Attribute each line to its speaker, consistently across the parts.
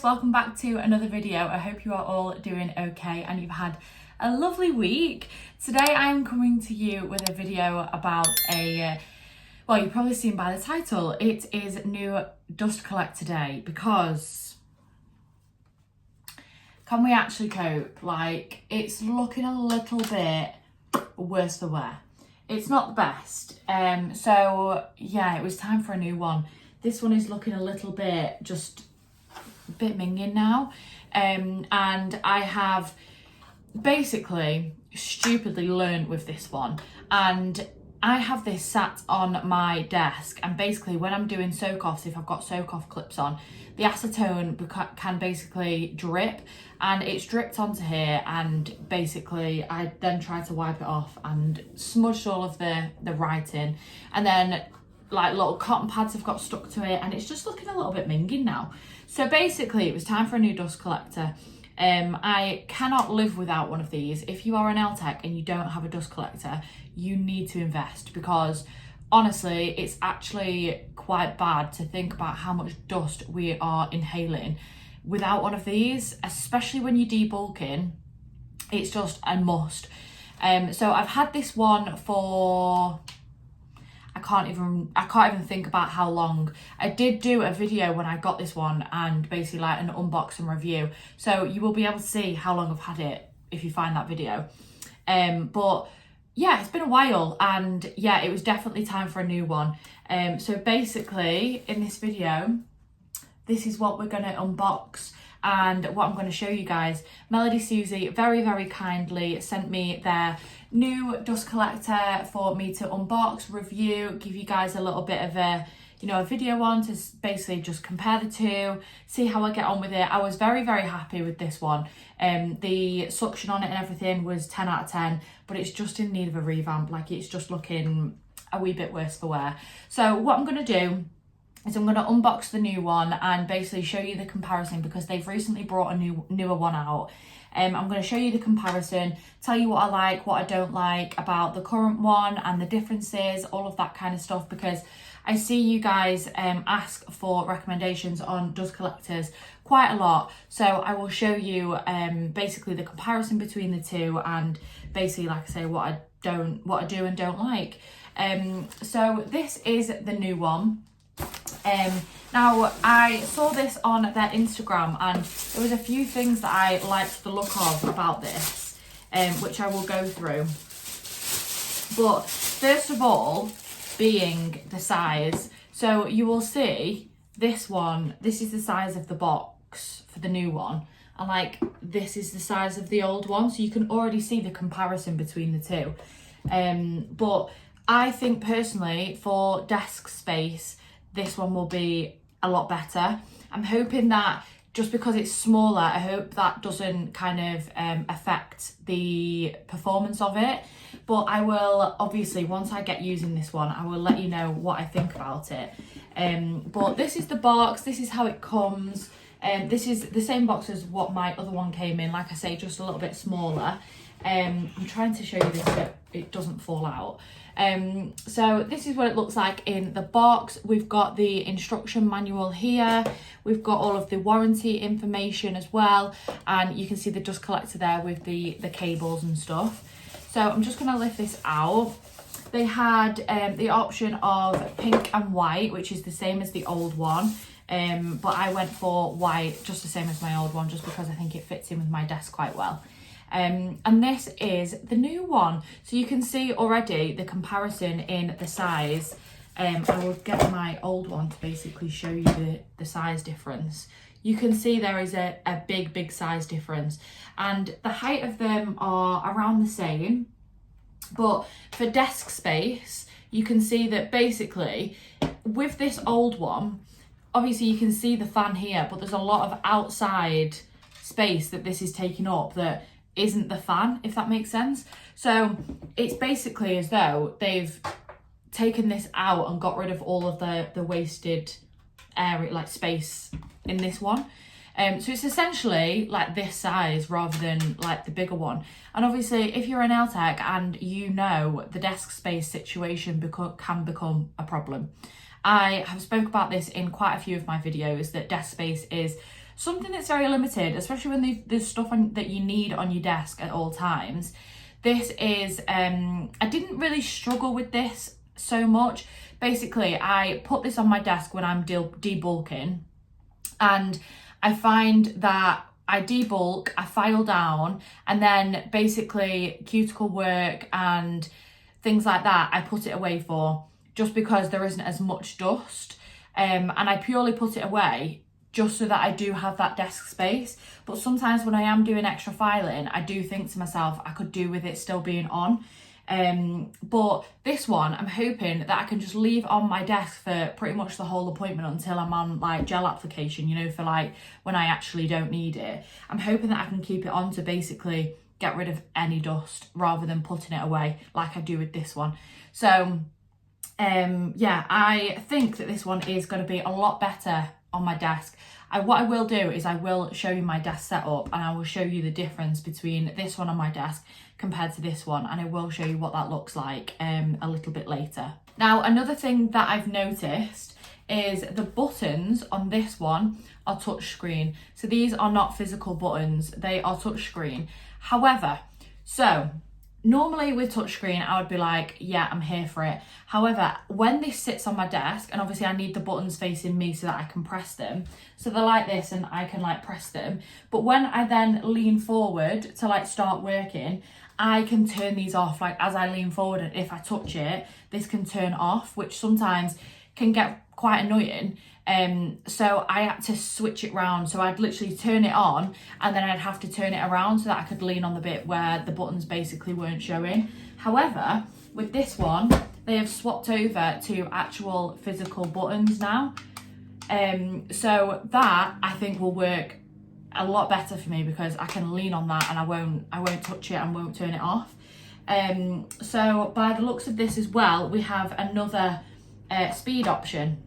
Speaker 1: guys, welcome back to another video. I hope you are all doing okay and you've had a lovely week. Today I'm coming to you with a video about well, you've probably seen by the title, it is new dust collector day because can we actually cope? Like, it's looking a little bit worse for wear. It's not the best. So yeah, it was time for a new one. This one is looking a little bit a bit minging now, and I have basically stupidly learned with this one, and I have this sat on my desk, and basically when I'm doing soak offs, if I've got soak off clips on, the acetone can basically drip, and it's dripped onto here, and basically I then tried to wipe it off and smudged all of the writing, and then like little cotton pads have got stuck to it, and it's just looking a little bit minging now. So basically it was time for a new dust collector. I cannot live without one of these. If you are an LTEC and you don't have a dust collector, you need to invest, because honestly it's actually quite bad to think about how much dust we are inhaling without one of these, especially when you're debulking. It's just a must. So I've had this one for I can't even think about how long. I did do a video when I got this one, and basically like an unbox and review, so you will be able to see how long I've had it if you find that video. But yeah, it's been a while, and yeah, it was definitely time for a new one. So basically in this video, this is what we're going to unbox and what I'm going to show you guys. Melody Susie very kindly sent me their new dust collector for me to unbox, review, give you guys a little bit of a video on to basically just compare the two, see how I get on with it. I was very happy with this one. The suction on it and everything was 10 out of 10, but it's just in need of a revamp. Like, it's just looking a wee bit worse for wear. So what I'm going to do is I'm going to unbox the new one and basically show you the comparison, because they've recently brought a newer one out. I'm going to show you the comparison, tell you what I like, what I don't like about the current one and the differences, all of that kind of stuff, because I see you guys ask for recommendations on dust collectors quite a lot. So I will show you basically the comparison between the two, and basically, like I say, what I do and don't like. So this is the new one. Now I saw this on their Instagram, and there was a few things that I liked the look of about this, which I will go through. But first of all, being the size. So you will see this one, this is the size of the box for the new one, and like this is the size of the old one, so you can already see the comparison between the two. But I think personally for desk space, this one will be a lot better. I'm hoping that just because it's smaller, I hope that doesn't kind of affect the performance of it. But I will, obviously, once I get using this one, I will let you know what I think about it. But this is the box, this is how it comes. This is the same box as what my other one came in, like I say, just a little bit smaller. I'm trying to show you this so it doesn't fall out. So this is what it looks like in the box. We've got the instruction manual here, we've got all of the warranty information as well, and you can see the dust collector there with the cables and stuff. So I'm just going to lift this out. They had the option of pink and white, which is the same as the old one, but I went for white, just the same as my old one, just because I think it fits in with my desk quite well. And this is the new one. So you can see already the comparison in the size. I will get my old one to basically show you the size difference. You can see there is a big size difference, and the height of them are around the same. But for desk space, you can see that basically with this old one, obviously you can see the fan here, but there's a lot of outside space that this is taking up that isn't the fan, if that makes sense. So it's basically as though they've taken this out and got rid of all of the wasted area, like space in this one. So it's essentially like this size rather than like the bigger one. And obviously if you're an LTEC and you know the desk space situation can become a problem. I have spoke about this in quite a few of my videos, that desk space is something that's very limited, especially when there's stuff that you need on your desk at all times. This is, I didn't really struggle with this so much. Basically, I put this on my desk when I'm debulking, and I find that I debulk, I file down, and then basically cuticle work and things like that, I put it away for, just because there isn't as much dust. And I purely put it away just so that I do have that desk space. But sometimes when I am doing extra filing, I do think to myself, I could do with it still being on. But this one, I'm hoping that I can just leave on my desk for pretty much the whole appointment until I'm on like gel application, you know, for like when I actually don't need it. I'm hoping that I can keep it on to basically get rid of any dust rather than putting it away like I do with this one. So yeah, I think that this one is going to be a lot better on my desk. What I will do is I will show you my desk setup, and I will show you the difference between this one on my desk compared to this one, and I will show you what that looks like a little bit later. Now, another thing that I've noticed is the buttons on this one are touchscreen. So these are not physical buttons, they are touchscreen. However, so normally with touchscreen, I would be like, yeah, I'm here for it. However, when this sits on my desk, and obviously I need the buttons facing me so that I can press them. So they're like this and I can like press them. But when I then lean forward to like start working, I can turn these off. Like as I lean forward, and if I touch it, this can turn off, which sometimes can get quite annoying. So I had to switch it round. So I'd literally turn it on, and then I'd have to turn it around so that I could lean on the bit where the buttons basically weren't showing. However, with this one, they have swapped over to actual physical buttons now. So that I think will work a lot better for me, because I can lean on that and I won't touch it and won't turn it off. So by the looks of this as well, we have another speed option.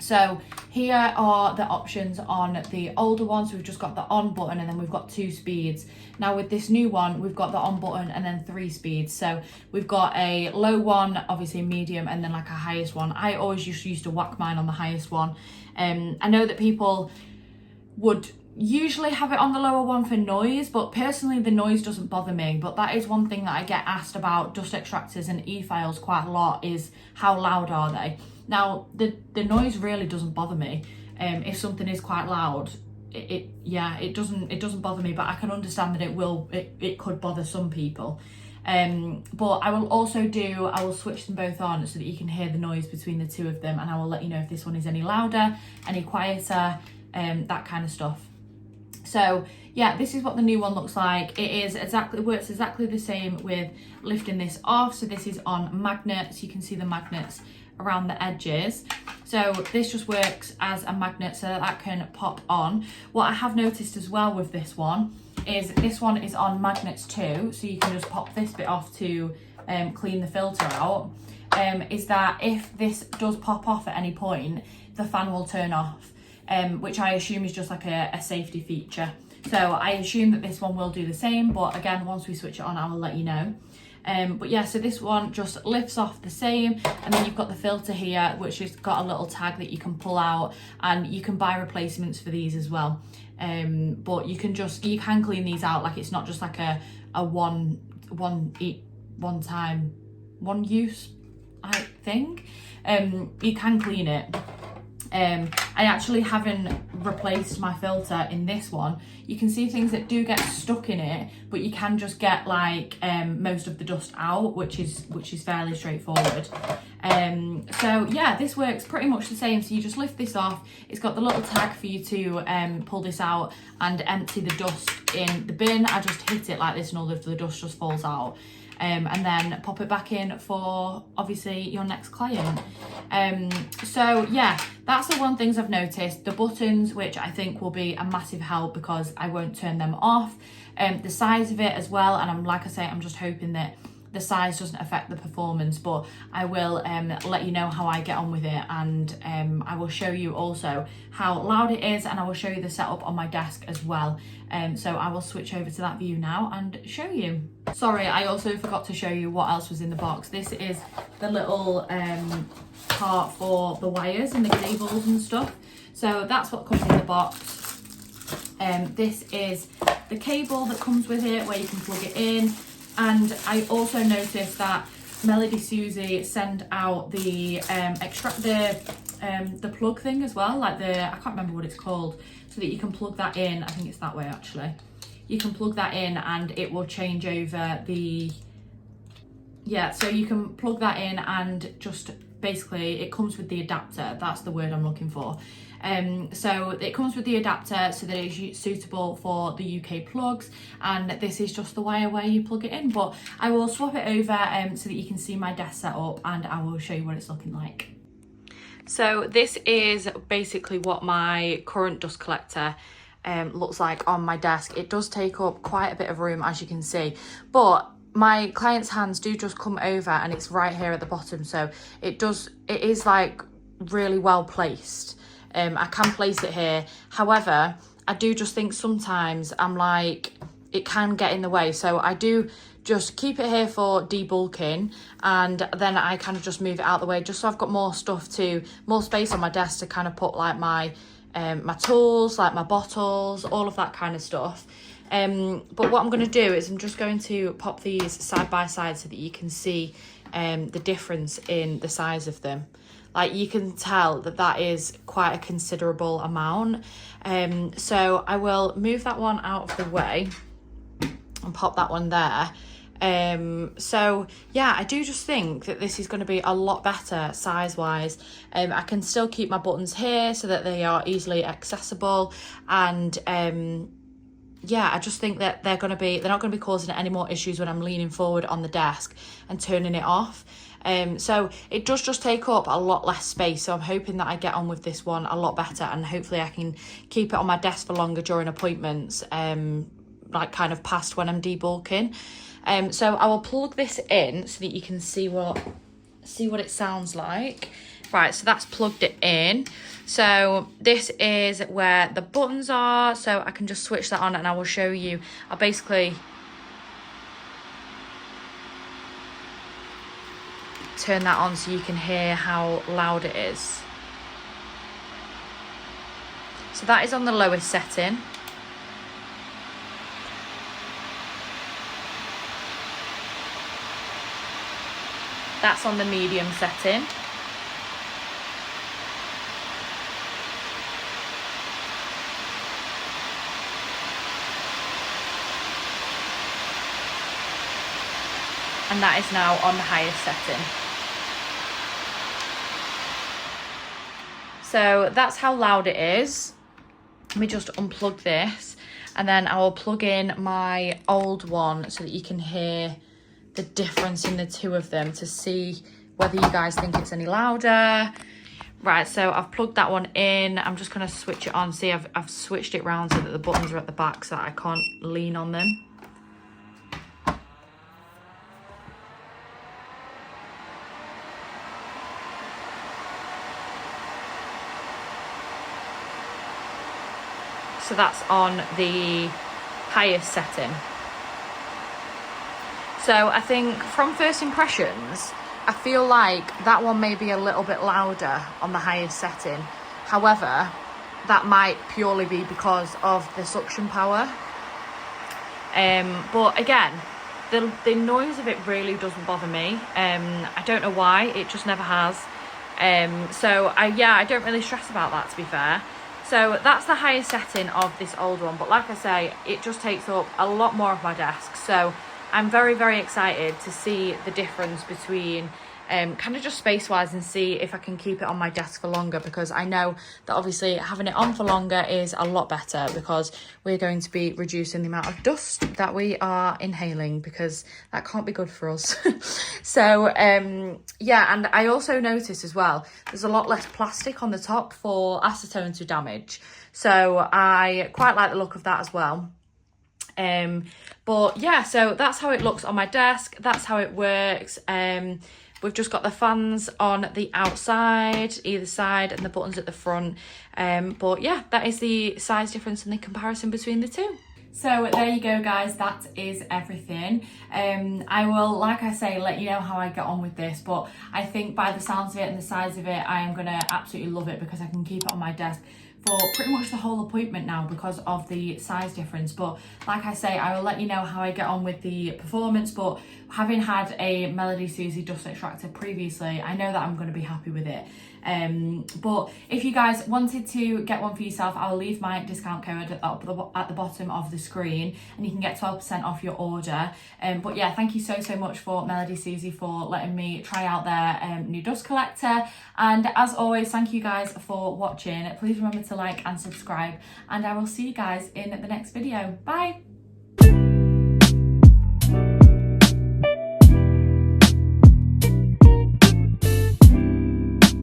Speaker 1: So here are the options on the older ones. We've just got the on button, and then we've got 2 speeds. Now with this new one, we've got the on button and then 3 speeds. So we've got a low one, obviously medium, and then like a highest one. I always used to whack mine on the highest one. I know that people would usually have it on the lower one for noise, but personally the noise doesn't bother me. But that is one thing that I get asked about dust extractors and e-files quite a lot, is how loud are they? Now the noise really doesn't bother me. If something is quite loud, it doesn't bother me, but I can understand that it could bother some people. But I will switch them both on so that you can hear the noise between the two of them, and I will let you know if this one is any louder, any quieter, that kind of stuff. So yeah, this is what the new one looks like. It works exactly the same with lifting this off. So this is on magnets. You can see the magnets around the edges. So this just works as a magnet so that can pop on. What I have noticed as well with this one is on magnets too. So you can just pop this bit off to clean the filter out. Is that if this does pop off at any point, the fan will turn off. Which I assume is just like a safety feature. So I assume that this one will do the same, but again, once we switch it on, I will let you know. But yeah, so this one just lifts off the same, and then you've got the filter here, which has got a little tag that you can pull out, and you can buy replacements for these as well. But you can clean these out. Like it's not just like a one use, I think. You can clean it. I actually haven't replaced my filter in this one. You can see things that do get stuck in it, but you can just get like most of the dust out, which is fairly straightforward. So yeah, this works pretty much the same. So you just lift this off. It's got the little tag for you to pull this out and empty the dust in the bin. I just hit it like this and all of the dust just falls out. And then pop it back in for obviously your next client. So yeah, that's the one things I've noticed. The buttons, which I think will be a massive help because I won't turn them off. The size of it as well, and I'm just hoping that the size doesn't affect the performance, but I will let you know how I get on with it, and I will show you also how loud it is, and I will show you the setup on my desk as well. So I will switch over to that view now and show you. Sorry, I also forgot to show you what else was in the box. This is the little part for the wires and the cables and stuff. So that's what comes in the box. This is the cable that comes with it where you can plug it in. And I also noticed that Melody Susie send out the the plug thing as well, like I can't remember what it's called, so that you can plug that in. I think it's that way actually. You can plug that in and it will change over so you can plug that in and just basically it comes with the adapter. That's the word I'm looking for. So it comes with the adapter so that it's suitable for the UK plugs, and this is just the wire where you plug it in. But I will swap it over so that you can see my desk set up, and I will show you what it's looking like. So this is basically what my current dust collector looks like on my desk. It does take up quite a bit of room, as you can see, but my clients' hands do just come over and it's right here at the bottom, so it is like really well placed. I can place it here. However, I do just think sometimes I'm like, it can get in the way, so I do just keep it here for debulking, and then I kind of just move it out the way just so I've got more space on my desk to kind of put like my tools, like my bottles, all of that kind of stuff. But what I'm going to do is I'm just going to pop these side by side so that you can see the difference in the size of them. Like, you can tell that is quite a considerable amount. So I will move that one out of the way and pop that one there. So yeah, I do just think that this is going to be a lot better size wise. I can still keep my buttons here so that they are easily accessible, and yeah, I just think that they're not going to be causing any more issues when I'm leaning forward on the desk and turning it off. So it does just take up a lot less space, so I'm hoping that I get on with this one a lot better, and hopefully I can keep it on my desk for longer during appointments, like kind of past when I'm debulking. So I will plug this in so that you can see what it sounds like. Right, so that's plugged it in. So this is where the buttons are, so I can just switch that on and I will show you. I'll basically turn that on so you can hear how loud it is. So that is on the lowest setting. That's on the medium setting. And that is now on the highest setting. So that's how loud it is. Let me just unplug this, and then I will plug in my old one so that you can hear the difference in the two of them to see whether you guys think it's any louder. Right, so I've plugged that one in. I'm just going to switch it on. See, I've switched it round so that the buttons are at the back so that I can't lean on them. So that's on the highest setting. So I think from first impressions, I feel like that one may be a little bit louder on the highest setting. However, that might purely be because of the suction power. But again, the noise of it really doesn't bother me. I don't know why, it just never has. So I don't really stress about that, to be fair. So that's the highest setting of this old one, but like I say, it just takes up a lot more of my desk. So I'm very, very excited to see the difference between kind of just space-wise, and see if I can keep it on my desk for longer, because I know that obviously having it on for longer is a lot better, because we're going to be reducing the amount of dust that we are inhaling, because that can't be good for us. So yeah, and I also noticed as well there's a lot less plastic on the top for acetone to damage, so I quite like the look of that as well. But yeah, so that's how it looks on my desk, that's how it works. We've just got the fans on the outside, either side, and the buttons at the front. But yeah, that is the size difference and the comparison between the two. So there you go, guys, that is everything. I will, like I say, let you know how I get on with this, but I think by the sounds of it and the size of it, I am gonna absolutely love it, because I can keep it on my desk for pretty much the whole appointment now because of the size difference. But like I say, I will let you know how I get on with the performance. But having had a Melody Susie dust extractor previously, I know that I'm going to be happy with it. But if you guys wanted to get one for yourself, I will leave my discount code at the bottom of the screen, and you can get 12% off your order. But yeah, thank you so much for Melody Susie for letting me try out their new dust collector. And as always, thank you guys for watching. Please remember to like and subscribe, and I will see you guys in the next video. Bye.